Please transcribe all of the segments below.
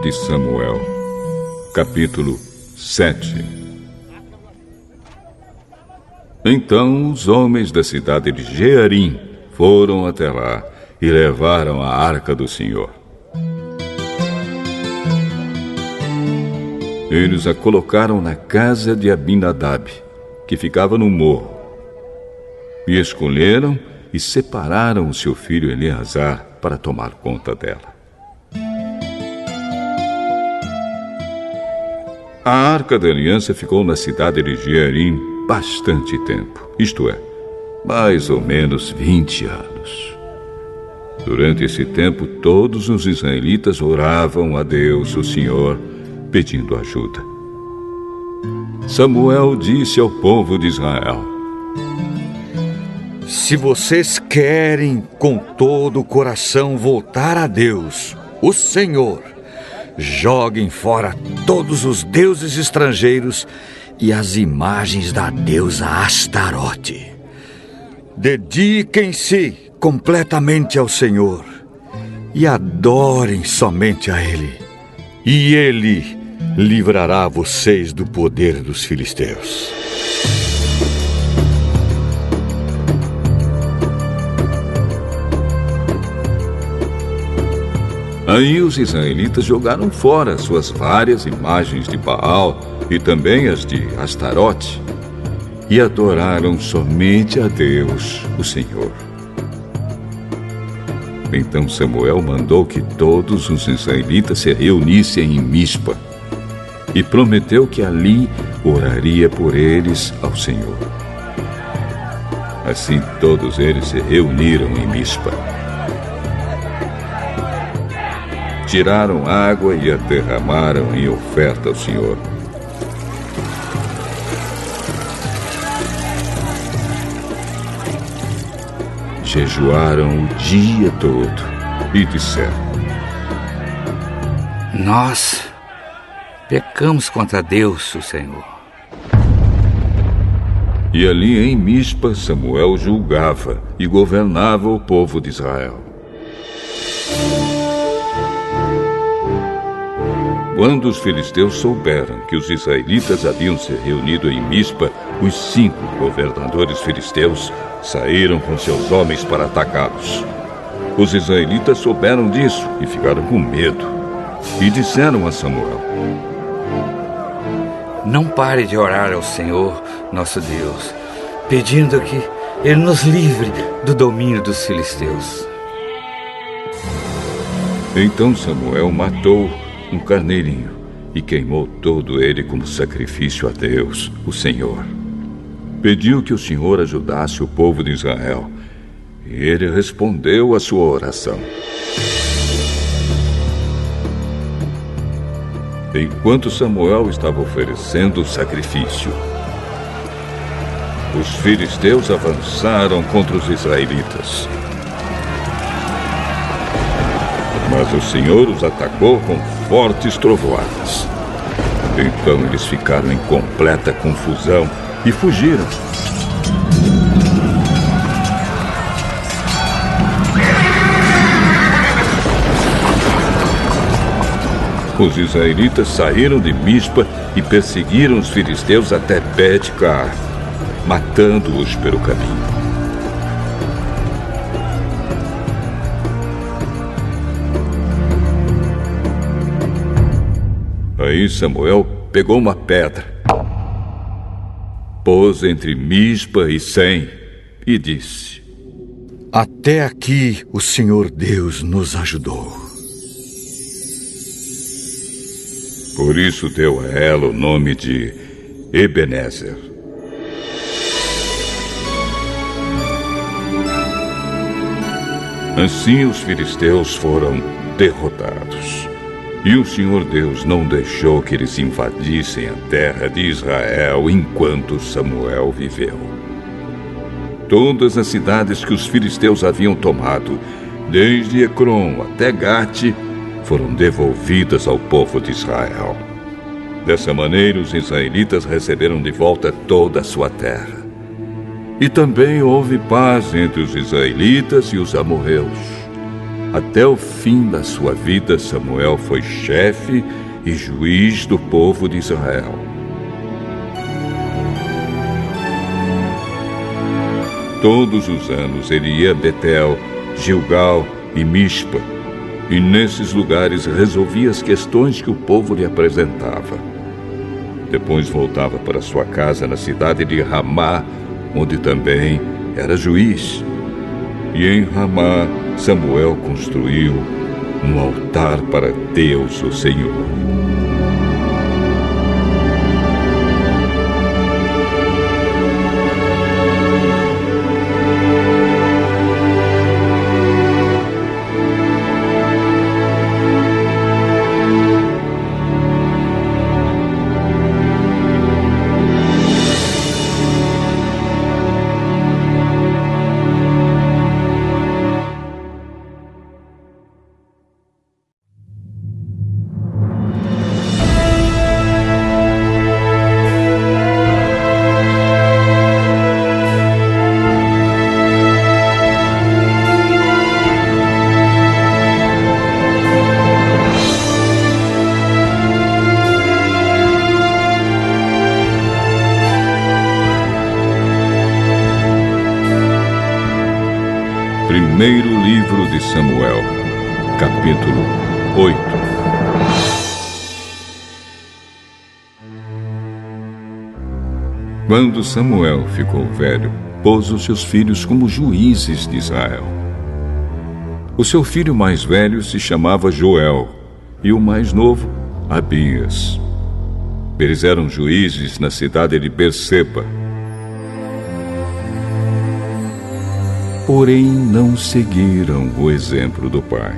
de Samuel, capítulo 7. Então os homens da cidade de Jearim foram até lá e levaram a arca do Senhor. Eles a colocaram na casa de Abinadab, que ficava no morro, e escolheram e separaram o seu filho Eleazar para tomar conta dela. A arca da aliança ficou na cidade de Jearim bastante tempo, isto é, mais ou menos 20 anos. Durante esse tempo, todos os israelitas oravam a Deus, o Senhor, pedindo ajuda. Samuel disse ao povo de Israel: se vocês querem com todo o coração voltar a Deus, o Senhor, joguem fora todos os deuses estrangeiros e as imagens da deusa Astarote. Dediquem-se completamente ao Senhor e adorem somente a Ele, e Ele livrará vocês do poder dos filisteus. Aí os israelitas jogaram fora suas várias imagens de Baal e também as de Astarote, e adoraram somente a Deus, o Senhor. Então Samuel mandou que todos os israelitas se reunissem em Mispa e prometeu que ali oraria por eles ao Senhor. Assim todos eles se reuniram em Mispa. Tiraram água e a derramaram em oferta ao Senhor. Jejuaram o dia todo e disseram: nós pecamos contra Deus, o Senhor. E ali em Mispa, Samuel julgava e governava o povo de Israel. Quando os filisteus souberam que os israelitas haviam se reunido em Mispa, os 5 governadores filisteus saíram com seus homens para atacá-los. Os israelitas souberam disso e ficaram com medo. E disseram a Samuel: não pare de orar ao Senhor, nosso Deus, pedindo que Ele nos livre do domínio dos filisteus. Então Samuel matou um carneirinho e queimou todo ele como sacrifício a Deus, o Senhor. Pediu que o Senhor ajudasse o povo de Israel, e ele respondeu à sua oração. Enquanto Samuel estava oferecendo o sacrifício, os filisteus avançaram contra os israelitas. Mas o Senhor os atacou com fortes trovoadas. Então eles ficaram em completa confusão e fugiram. Os israelitas saíram de Mispa e perseguiram os filisteus até Bet-Car, matando-os pelo caminho. Aí Samuel pegou uma pedra, pôs entre Mispa e Sem e disse: até aqui o Senhor Deus nos ajudou. Por isso deu a ela o nome de Ebenezer. Assim os filisteus foram derrotados. E o Senhor Deus não deixou que eles invadissem a terra de Israel enquanto Samuel viveu. Todas as cidades que os filisteus haviam tomado, desde Ecrom até Gate, foram devolvidas ao povo de Israel. Dessa maneira, os israelitas receberam de volta toda a sua terra. E também houve paz entre os israelitas e os amorreus. Até o fim da sua vida, Samuel foi chefe e juiz do povo de Israel. Todos os anos ele ia a Betel, Gilgal e Mispa, e nesses lugares resolvia as questões que o povo lhe apresentava. Depois voltava para sua casa na cidade de Ramá, onde também era juiz. E em Ramá, Samuel construiu um altar para Deus, o Senhor. Primeiro livro de Samuel, capítulo 8. Quando Samuel ficou velho, pôs os seus filhos como juízes de Israel. O seu filho mais velho se chamava Joel e o mais novo, Abias. Eles eram juízes na cidade de Berseba. Porém, não seguiram o exemplo do pai.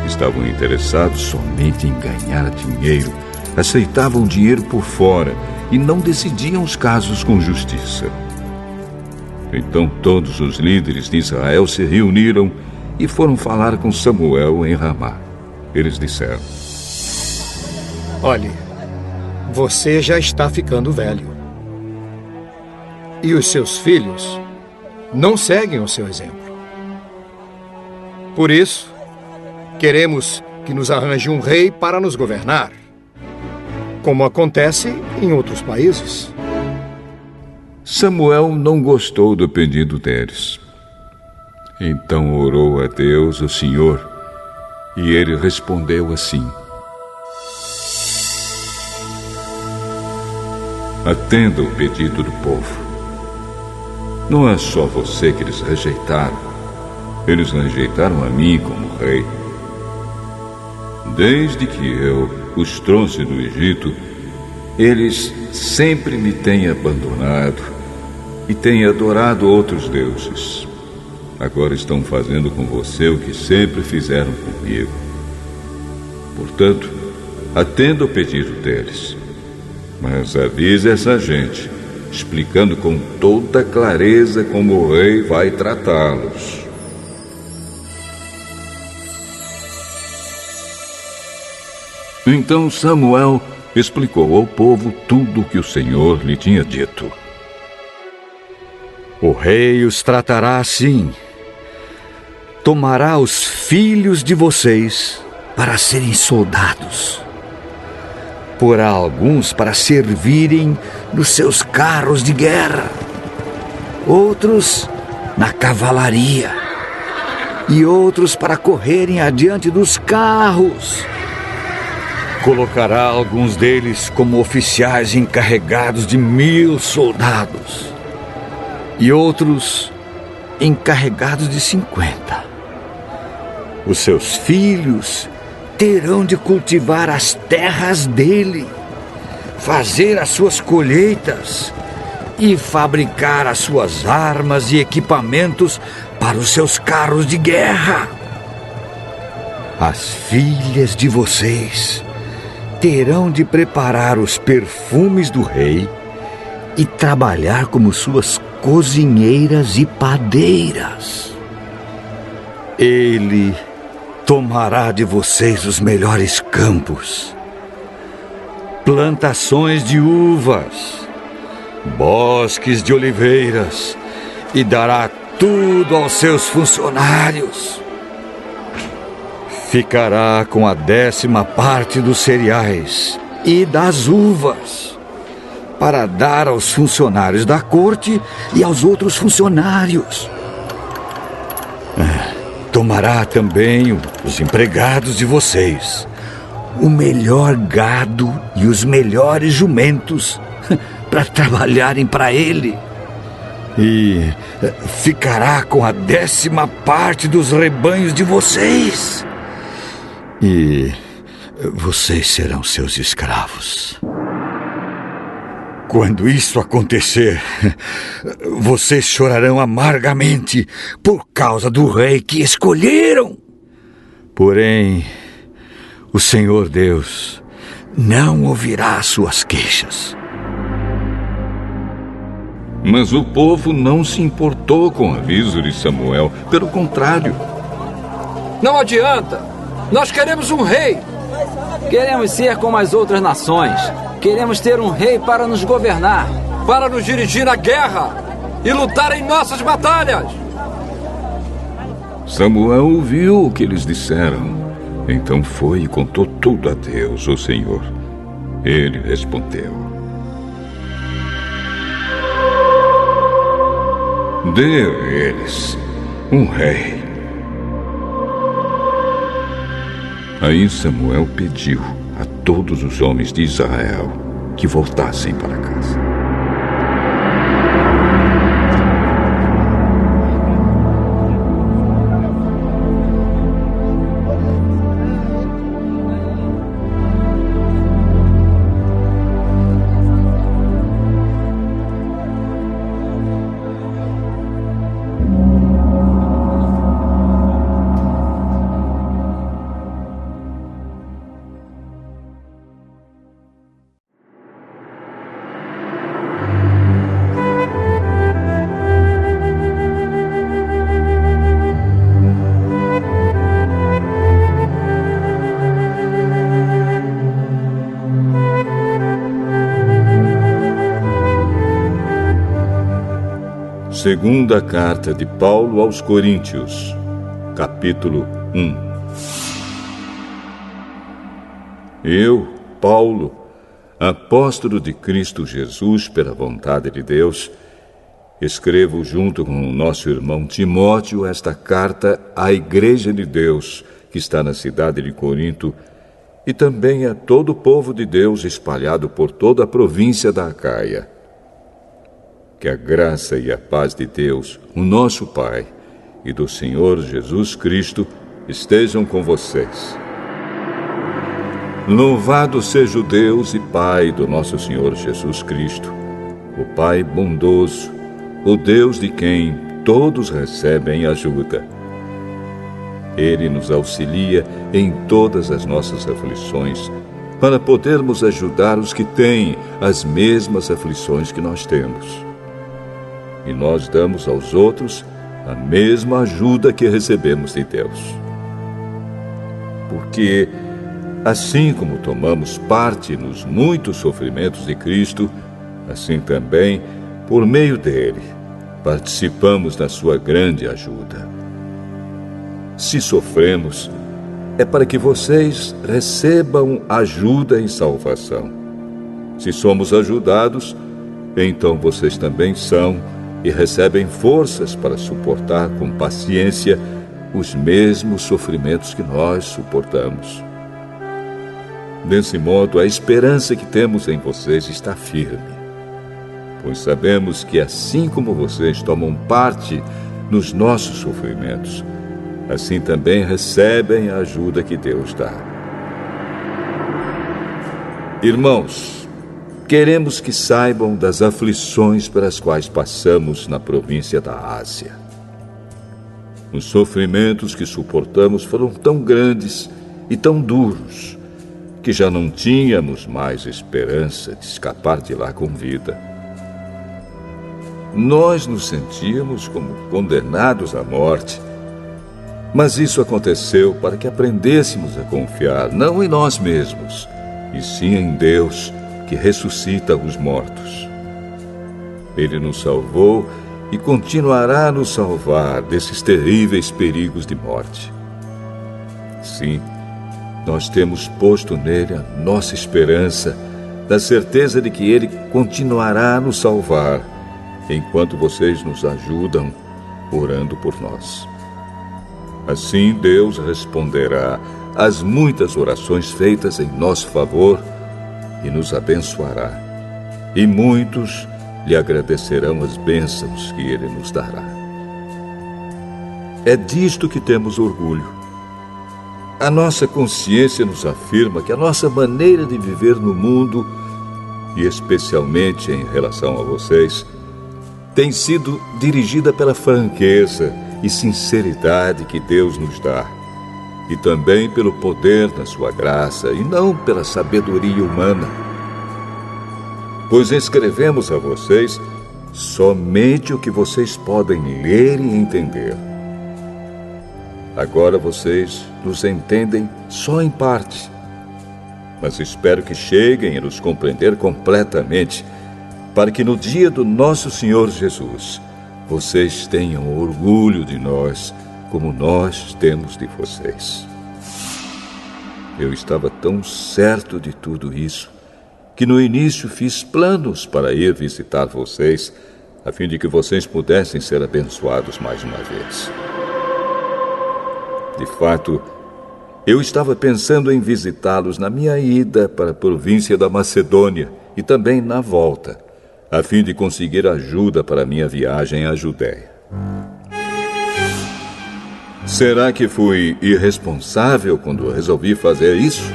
Estavam interessados somente em ganhar dinheiro, aceitavam dinheiro por fora e não decidiam os casos com justiça. Então todos os líderes de Israel se reuniram e foram falar com Samuel em Ramá. Eles disseram: Olhe, você já está ficando velho. E os seus filhos não seguem o seu exemplo. Por isso, queremos que nos arranje um rei para nos governar, como acontece em outros países. Samuel não gostou do pedido deles. Então orou a Deus, o Senhor, e ele respondeu assim: Atenda o pedido do povo. Não é só você que eles rejeitaram. Eles rejeitaram a mim como rei. Desde que eu os trouxe do Egito, eles sempre me têm abandonado e têm adorado outros deuses. Agora estão fazendo com você o que sempre fizeram comigo. Portanto, atenda o pedido deles. Mas avise essa gente, explicando com toda clareza como o rei vai tratá-los. Então Samuel explicou ao povo tudo o que o Senhor lhe tinha dito. O rei os tratará assim. Tomará os filhos de vocês para serem soldados. Porá alguns para servirem nos seus carros de guerra, outros na cavalaria e outros para correrem adiante dos carros. Colocará alguns deles como oficiais encarregados de 1000 soldados e outros encarregados de 50. Os seus filhos terão de cultivar as terras dele, fazer as suas colheitas e fabricar as suas armas e equipamentos para os seus carros de guerra. As filhas de vocês terão de preparar os perfumes do rei e trabalhar como suas cozinheiras e padeiras. Ele tomará de vocês os melhores campos, plantações de uvas, bosques de oliveiras e dará tudo aos seus funcionários. ficará com a 10ª parte dos cereais e das uvas, para dar aos funcionários da corte e aos outros funcionários. Tomará também os empregados de vocês, o melhor gado e os melhores jumentos, para trabalharem para ele. E ficará com a 10ª parte dos rebanhos de vocês. E vocês serão seus escravos. Quando isso acontecer, vocês chorarão amargamente por causa do rei que escolheram. Porém, o Senhor Deus não ouvirá suas queixas. Mas o povo não se importou com o aviso de Samuel. Pelo contrário. Não adianta! Nós queremos um rei! Queremos ser como as outras nações. Queremos ter um rei para nos governar. Para nos dirigir à guerra e lutar em nossas batalhas! Samuel ouviu o que eles disseram. Então foi e contou tudo a Deus, o Senhor. Ele respondeu: dê a eles um rei. Aí Samuel pediu a todos os homens de Israel que voltassem para casa. Segunda carta de Paulo aos Coríntios, capítulo 1. Eu, Paulo, apóstolo de Cristo Jesus pela vontade de Deus, escrevo junto com o nosso irmão Timóteo esta carta à Igreja de Deus, que está na cidade de Corinto, e também a todo o povo de Deus espalhado por toda a província da Acaia. Que a graça e a paz de Deus, o nosso Pai, e do Senhor Jesus Cristo estejam com vocês. Louvado seja o Deus e Pai do nosso Senhor Jesus Cristo, o Pai bondoso, o Deus de quem todos recebem ajuda. Ele nos auxilia em todas as nossas aflições, para podermos ajudar os que têm as mesmas aflições que nós temos. E nós damos aos outros a mesma ajuda que recebemos de Deus. Porque, assim como tomamos parte nos muitos sofrimentos de Cristo, assim também, por meio dele, participamos da sua grande ajuda. Se sofremos, é para que vocês recebam ajuda e salvação. Se somos ajudados, então vocês também são e recebem forças para suportar com paciência os mesmos sofrimentos que nós suportamos. Desse modo, a esperança que temos em vocês está firme, pois sabemos que assim como vocês tomam parte nos nossos sofrimentos, assim também recebem a ajuda que Deus dá. Irmãos, queremos que saibam das aflições pelas quais passamos na província da Ásia. Os sofrimentos que suportamos foram tão grandes e tão duros que já não tínhamos mais esperança de escapar de lá com vida. Nós nos sentíamos como condenados à morte, mas isso aconteceu para que aprendêssemos a confiar não em nós mesmos, e sim em Deus, que ressuscita os mortos. Ele nos salvou e continuará a nos salvar desses terríveis perigos de morte. Sim, nós temos posto nele a nossa esperança, da certeza de que ele continuará a nos salvar, enquanto vocês nos ajudam orando por nós. Assim, Deus responderá às muitas orações feitas em nosso favor e nos abençoará. E muitos lhe agradecerão as bênçãos que ele nos dará. É disto que temos orgulho. A nossa consciência nos afirma que a nossa maneira de viver no mundo, e especialmente em relação a vocês, tem sido dirigida pela franqueza e sinceridade que Deus nos dá, e também pelo poder da sua graça, e não pela sabedoria humana. Pois escrevemos a vocês somente o que vocês podem ler e entender. Agora vocês nos entendem só em parte, mas espero que cheguem a nos compreender completamente, para que no dia do nosso Senhor Jesus, vocês tenham orgulho de nós, como nós temos de vocês. Eu estava tão certo de tudo isso, que no início fiz planos para ir visitar vocês, a fim de que vocês pudessem ser abençoados mais uma vez. De fato, eu estava pensando em visitá-los na minha ida para a província da Macedônia e também na volta, a fim de conseguir ajuda para a minha viagem à Judéia. Será que fui irresponsável quando resolvi fazer isso?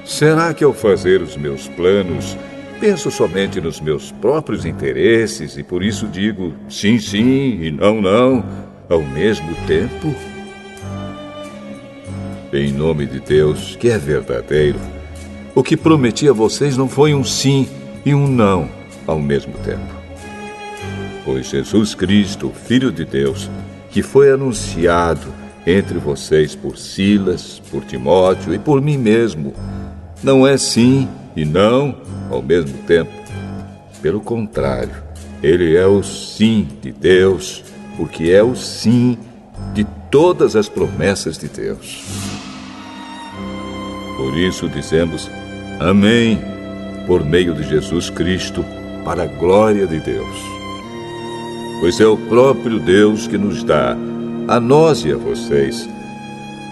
Será que ao fazer os meus planos, penso somente nos meus próprios interesses e por isso digo sim, sim e não, não, ao mesmo tempo? Em nome de Deus, que é verdadeiro, o que prometi a vocês não foi um sim e um não ao mesmo tempo. Pois Jesus Cristo, Filho de Deus, que foi anunciado entre vocês por Silas, por Timóteo e por mim mesmo, não é sim e não ao mesmo tempo. Pelo contrário, ele é o sim de Deus, porque é o sim de todas as promessas de Deus. Por isso dizemos amém, por meio de Jesus Cristo, para a glória de Deus. Pois é o próprio Deus que nos dá, a nós e a vocês,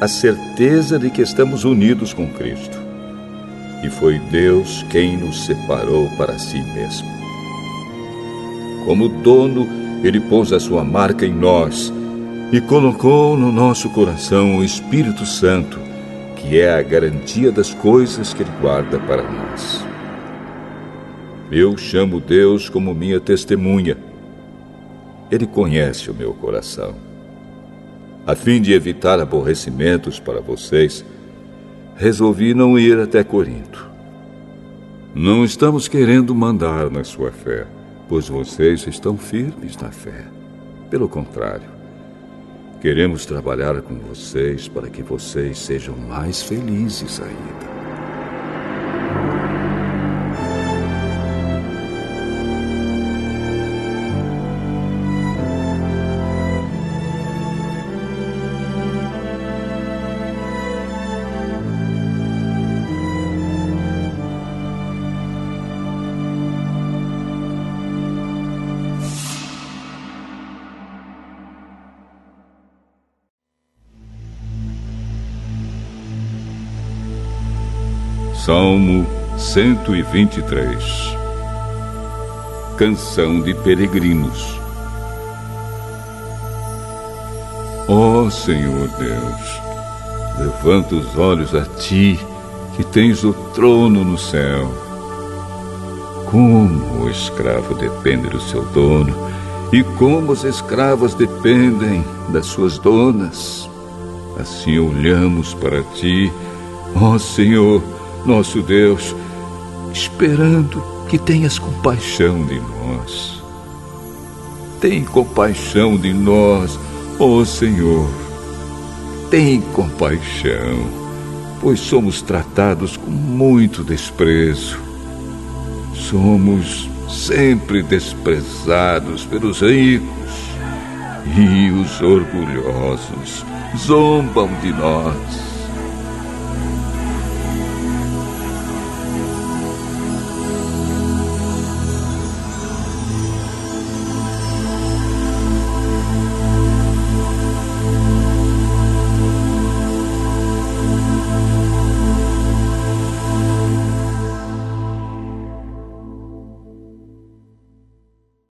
a certeza de que estamos unidos com Cristo. E foi Deus quem nos separou para si mesmo. Como dono, ele pôs a sua marca em nós e colocou no nosso coração o Espírito Santo, que é a garantia das coisas que ele guarda para nós. Eu chamo Deus como minha testemunha. Ele conhece o meu coração. A fim de evitar aborrecimentos para vocês, resolvi não ir até Corinto. Não estamos querendo mandar na sua fé, pois vocês estão firmes na fé. Pelo contrário, queremos trabalhar com vocês para que vocês sejam mais felizes ainda. Salmo 123. Canção de peregrinos. Ó Senhor Deus, levanta os olhos a ti, que tens o trono no céu. Como o escravo depende do seu dono, e como as escravas dependem das suas donas. Assim olhamos para ti, ó Senhor, nosso Deus, esperando que tenhas compaixão de nós. Tem compaixão de nós, ó Senhor. Tem compaixão, pois somos tratados com muito desprezo. Somos sempre desprezados pelos ricos. e os orgulhosos zombam de nós.